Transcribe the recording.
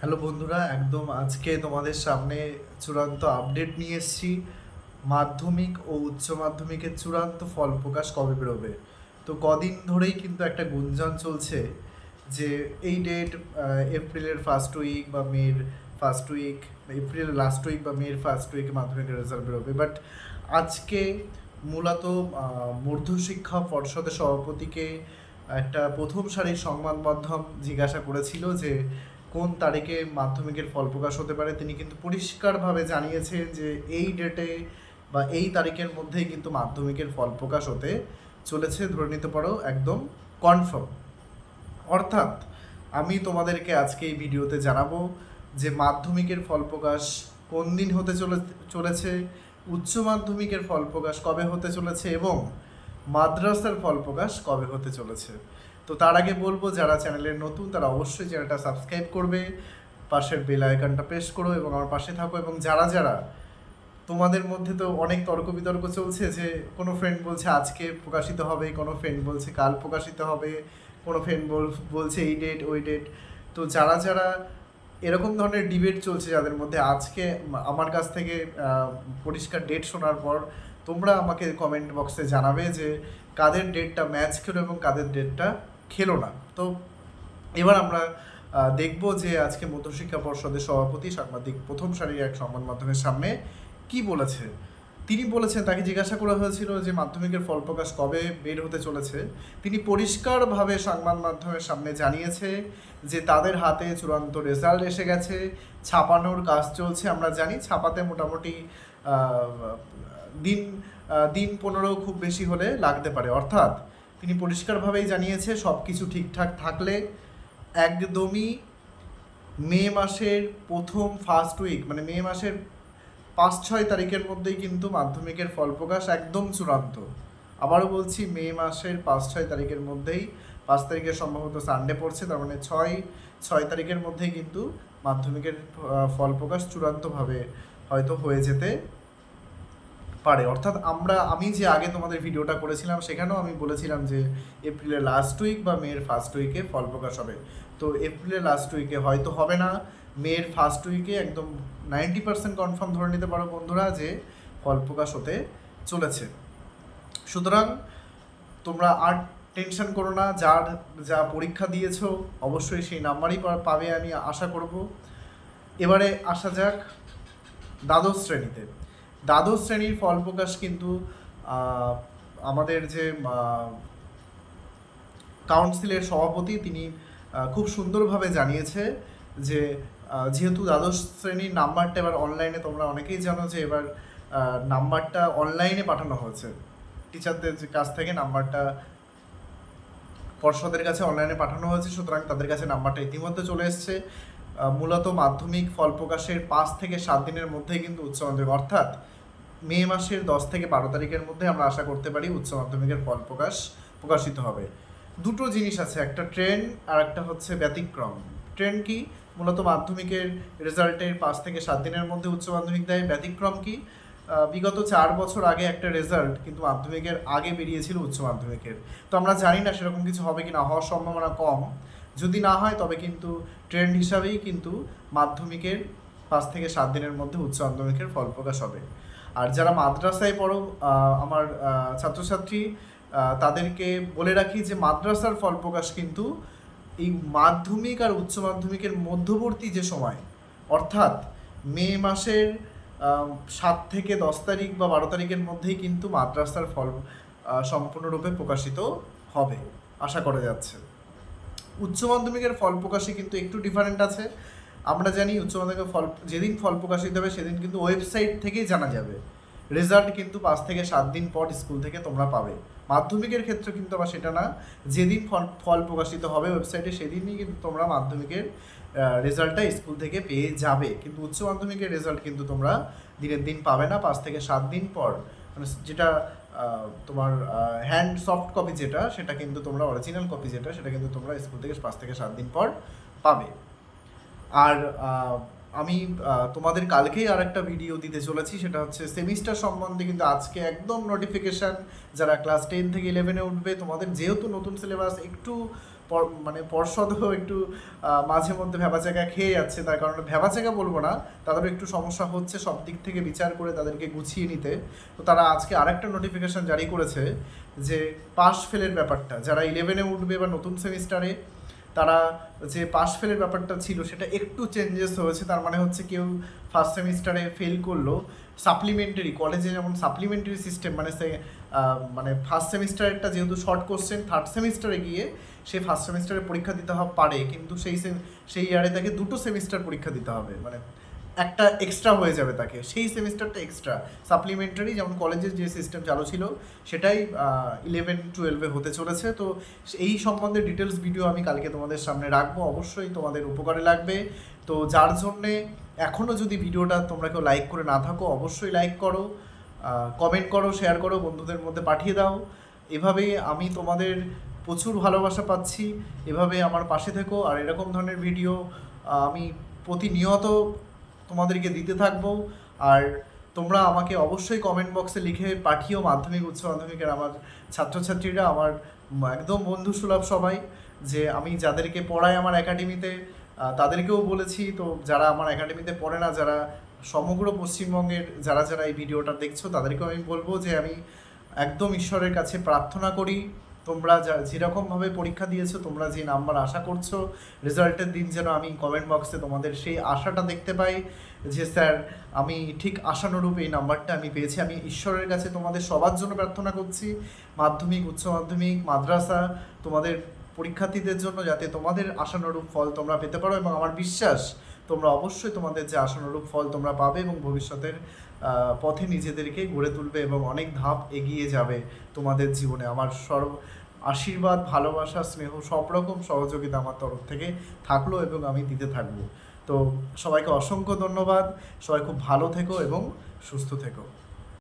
Hello বন্ধুরা, একদম আজকে তোমাদের সামনে চূড়ান্ত আপডেট নিয়ে এসেছি। মাধ্যমিক ও উচ্চ মাধ্যমিকের চূড়ান্ত ফল প্রকাশ কবে বেরোবে। তো কদিন ধরেই কিন্তু একটা গুঞ্জন চলছে যে এই ডেট এপ্রিলের ফার্স্ট উইক বা মের ফার্স্ট উইক, এপ্রিলের লাস্ট উইক বা মের ফার্স্ট উইকে মাধ্যমিকের রেজাল্ট বেরোবে। বাট আজকে মূলত মধ্যশিক্ষা পর্ষদের সভাপতিকে একটা প্রথম সারির সংবাদ মাধ্যম জিজ্ঞাসা করেছিল যে কোন তারিখে মাধ্যমিকের ফল প্রকাশ হতে পারে। তিনি কিন্তু পরিষ্কারভাবে জানিয়েছেন যে এই ডেটে বা এই তারিখের মধ্যেই কিন্তু মাধ্যমিকের ফল প্রকাশ হতে চলেছে, ধরে নিতে পারো একদম কনফার্ম। অর্থাৎ আমি তোমাদেরকে আজকে এই ভিডিওতে জানাবো যে মাধ্যমিকের ফল প্রকাশ কোন দিন হতে চলেছে, উচ্চ মাধ্যমিকের ফল প্রকাশ কবে হতে চলেছে এবং মাদ্রাসার ফল প্রকাশ কবে হতে চলেছে। তো তার আগে বলবো, যারা চ্যানেলের নতুন তারা অবশ্যই চ্যানেলটা সাবস্ক্রাইব করবে, পাশের বেল আইকনটা প্রেস করো এবং আমার পাশে থাকো। এবং যারা যারা তোমাদের মধ্যে তো অনেক তর্ক বিতর্ক চলছে যে কোনো ফ্রেন্ড বলছে আজকে প্রকাশিত হবে, কোনো ফ্রেন্ড বলছে কাল প্রকাশিত হবে, কোনো ফ্রেন্ড বলছে এই ডেট ওই ডেট। তো যারা যারা এরকম ধরনের ডিবেট চলছে যাদের মধ্যে, আজকে আমার কাছ থেকে পরিষ্কার ডেট শোনার পর তোমরা আমাকে কমেন্ট বক্সে জানাবে যে কাদের ডেটটা ম্যাচ খেলো এবং কাদের ডেটটা খেলো না। তো এবার আমরা দেখব যে আজকে মধ্যশিক্ষা পর্ষদের সভাপতি সাংবাদিক প্রথম সারির এক সংবাদ মাধ্যমের সামনে কি বলেছে। তিনি বলেছেন, তাকে জিজ্ঞাসা করা হয়েছিল যে মাধ্যমিকের ফল প্রকাশ কবে বের হতে চলেছে। তিনি পরিষ্কারভাবে সংবাদ মাধ্যমের সামনে জানিয়েছে যে তাদের হাতে চূড়ান্ত রেজাল্ট এসে গেছে, ছাপানোর কাজ চলছে। আমরা জানি ছাপাতে মোটামুটি দিন দিন 15 খুব বেশি হলে লাগতে পারে। অর্থাৎ তিনি পরিষ্কারভাবেই জানিয়েছে সব কিছু ঠিকঠাক থাকলে একদমই মে মাসের প্রথম ফার্স্ট উইক, মানে মে মাসের 5-6 তারিখের মধ্যেই কিন্তু মাধ্যমিকের ফল প্রকাশ একদম চূড়ান্ত। আবারও বলছি, মে মাসের 5-6 তারিখের মধ্যেই, 5 তারিখে সম্ভবত সানডে পড়ছে, তার মানে 6 তারিখের মধ্যেই কিন্তু মাধ্যমিকের ফল প্রকাশ চূড়ান্তভাবে হয়তো হয়ে যেতে পারে। অর্থাৎ আমি যে আগে তোমাদের ভিডিওটা করেছিলাম সেখানেও আমি বলেছিলাম যে এপ্রিলের লাস্ট উইক বা মের ফার্স্ট উইকে ফল প্রকাশ হবে। তো এপ্রিলের লাস্ট উইকে হয়তো হবে না, মের ফার্স্ট উইকে একদম 90% কনফার্ম ধরে নিতে পারো বন্ধুরা যে ফল প্রকাশ হতে চলেছে। সুতরাং তোমরা আর টেনশন করো না, যা পরীক্ষা দিয়েছো অবশ্যই সেই নাম্বারই পাবে আমি আশা করব। এবারে আসা যাক দ্বাদশ শ্রেণীতে। দ্বাদশ শ্রেণীর ফল প্রকাশ কিন্তু আমাদের যে কাউন্সিলের সভাপতি তিনি খুব সুন্দরভাবে জানিয়েছে যে যেহেতু দ্বাদশ শ্রেণীর নাম্বারটা এবার অনলাইনে, তোমরা অনেকেই জানো যে এবার নাম্বারটা অনলাইনে পাঠানো হয়েছে টিচারদের কাছ থেকে, নাম্বারটা পর্ষদের কাছে অনলাইনে পাঠানো হয়েছে। সুতরাং তাদের কাছে নাম্বারটা ইতিমধ্যে চলে এসছে। মূলত মাধ্যমিক ফল প্রকাশের 5 থেকে 7 দিনের মধ্যেই কিন্তু উচ্চ মাধ্যমিক, অর্থাৎ মে মাসের 10 থেকে 12 তারিখের মধ্যে আমরা আশা করতে পারি উচ্চ মাধ্যমিকের ফল প্রকাশিত হবে। দুটো জিনিস আছে, একটা ট্রেন্ড আর একটা হচ্ছে ব্যতিক্রম। ট্রেন্ড কি? মূলত মাধ্যমিকের রেজাল্টের 5 থেকে 7 দিনের মধ্যে উচ্চ মাধ্যমিক দেয়। ব্যতিক্রম কি? বিগত 4 বছর আগে একটা রেজাল্ট কিন্তু মাধ্যমিকের আগে বেরিয়েছিল উচ্চ মাধ্যমিকের। তো আমরা জানি না সেরকম কিছু হবে কি না, হওয়ার সম্ভাবনা কম। যদি না হয় তবে কিন্তু ট্রেন্ড হিসাবেই কিন্তু মাধ্যমিকের 5 থেকে 7 দিনের মধ্যে উচ্চ মাধ্যমিকের ফল প্রকাশ হবে। আর যারা মাদ্রাসায় পড়ো আমার ছাত্রছাত্রী, তাদেরকে বলে রাখি যে মাদ্রাসার ফল প্রকাশ কিন্তু এই মাধ্যমিক আর উচ্চ মাধ্যমিকের মধ্যবর্তী যে সময়, অর্থাৎ মে মাসের 7 থেকে 10 তারিখ বা 12 তারিখের মধ্যেই কিন্তু মাদ্রাসার ফল সম্পূর্ণরূপে প্রকাশিত হবে আশা করা যাচ্ছে। উচ্চ মাধ্যমিকের ফল প্রকাশে কিন্তু একটু ডিফারেন্ট আছে। আমরা জানি উচ্চ মাধ্যমিকের যেদিন ফল প্রকাশিত হবে সেদিন কিন্তু ওয়েবসাইট থেকেই জানা যাবে। রেজাল্ট কিন্তু 5 থেকে 7 দিন পর স্কুল থেকে তোমরা পাবে। মাধ্যমিকের ক্ষেত্রে কিন্তু আবার সেটা না, যেদিন ফল প্রকাশিত হবে ওয়েবসাইটে সেদিনই কিন্তু তোমরা মাধ্যমিকের রেজাল্টটা স্কুল থেকে পেয়ে যাবে। কিন্তু উচ্চ মাধ্যমিকের রেজাল্ট কিন্তু তোমরা দিনের দিন পাবে না, 5 থেকে 7 দিন পর। মানে যেটা তোমার হ্যান্ড সফট কপি যেটা, সেটা কিন্তু তোমরা অরিজিনাল কপি যেটা, সেটা কিন্তু তোমরা স্কুল থেকে 5 থেকে 7 দিন পর পাবে। আর আমি তোমাদের কালকেই আর একটা ভিডিও দিতে চলেছি, সেটা হচ্ছে সেমিস্টার সম্বন্ধে। কিন্তু আজকে একদম নোটিফিকেশান, যারা ক্লাস 10 থেকে 11-এ উঠবে, তোমাদের যেহেতু নতুন সিলেবাস, একটু মানে পর্ষদও একটু মাঝে মধ্যে ভ্যাবাচ্যাকা খেয়ে যাচ্ছে, তার কারণে ভ্যাবাচ্যাকা বলবো না, তাদেরও একটু সমস্যা হচ্ছে সব দিক থেকে বিচার করে তাদেরকে গুছিয়ে নিতে। তো তারা আজকে আরেকটা নোটিফিকেশন জারি করেছে যে পাস ফেলের ব্যাপারটা, যারা 11-এ উঠবে বা নতুন সেমিস্টারে, তারা যে পাস ফেলের ব্যাপারটা ছিল সেটা একটু চেঞ্জেস হয়েছে। তার মানে হচ্ছে কেউ ফার্স্ট সেমিস্টারে ফেল করলো, সাপ্লিমেন্টারি কলেজে যেমন সাপ্লিমেন্টারি সিস্টেম, মানে সে মানে ফার্স্ট সেমিস্টারেরটা যেহেতু শর্ট কোশ্চেন, থার্ড সেমিস্টারে গিয়ে সে ফার্স্ট সেমিস্টারে পরীক্ষা দিতে পারে, কিন্তু সেই ইয়ারে তাকে দুটো সেমিস্টার পরীক্ষা দিতে হবে, মানে একটা এক্সট্রা হয়ে যাবে তাকে, সেই সেমিস্টারটা এক্সট্রা সাপ্লিমেন্টারি, যেমন কলেজের যে সিস্টেম চালু ছিল সেটাই 11-12-এ হতে চলেছে। তো এই সম্বন্ধে ডিটেলস ভিডিও আমি কালকে তোমাদের সামনে রাখবো, অবশ্যই তোমাদের উপকারে লাগবে। তো যার জন্যে এখনও যদি ভিডিওটা তোমরা কেউ লাইক করে না থাকো, অবশ্যই লাইক করো, কমেন্ট করো, শেয়ার করো, বন্ধুদের মধ্যে পাঠিয়ে দাও। এভাবেই আমি তোমাদের প্রচুর ভালোবাসা পাচ্ছি, এভাবে আমার পাশে থেকো, আর এরকম ধরনের ভিডিও আমি প্রতিনিয়ত তোমাদেরকে দিতে থাকবো। আর তোমরা আমাকে অবশ্যই কমেন্ট বক্সে লিখে পাঠিও, মাধ্যমিক উচ্চ মাধ্যমিকের আমার ছাত্রছাত্রীরা, আমার একদম বন্ধু সুলভ সবাই, যে আমি যাদেরকে পড়াই আমার একাডেমিতে তাদেরকেও বলেছি। তো যারা আমার একাডেমিতে পড়ে না, যারা সমগ্র পশ্চিমবঙ্গের যারা যারা এই ভিডিওটা দেখছো, তাদেরকেও আমি বলবো যে আমি একদম ঈশ্বরের কাছে প্রার্থনা করি তোমরা যেরকমভাবে পরীক্ষা দিয়েছো, তোমরা যে নাম্বার আশা করছো রেজাল্টের দিন, যেন আমি কমেন্ট বক্সে তোমাদের সেই আশাটা দেখতে পাই যে স্যার আমি ঠিক আশানুরূপ এই নাম্বারটা আমি পেয়েছি। আমি ঈশ্বরের কাছে তোমাদের সবার জন্য প্রার্থনা করছি, মাধ্যমিক, উচ্চ মাধ্যমিক, মাদ্রাসা, তোমাদের পরীক্ষার্থীদের জন্য, যাতে তোমাদের আশানুরূপ ফল তোমরা পেতে পারো, এবং আমার বিশ্বাস তোমরা অবশ্যই তোমাদের যে আশানুরূপ ফল তোমরা পাবে, এবং ভবিষ্যতের পথে নিজেদেরকে গড়ে তুলবে এবং অনেক ধাপ এগিয়ে যাবে তোমাদের জীবনে। আমার আশীর্বাদ, ভালোবাসা, স্নেহ, সব রকম সহযোগিতা আমার তরফ থেকে থাকলো এবং আমি দিতে থাকবো। তো সবাইকে অসংখ্য ধন্যবাদ, সবাই খুব ভালো থেকো এবং সুস্থ থেকো।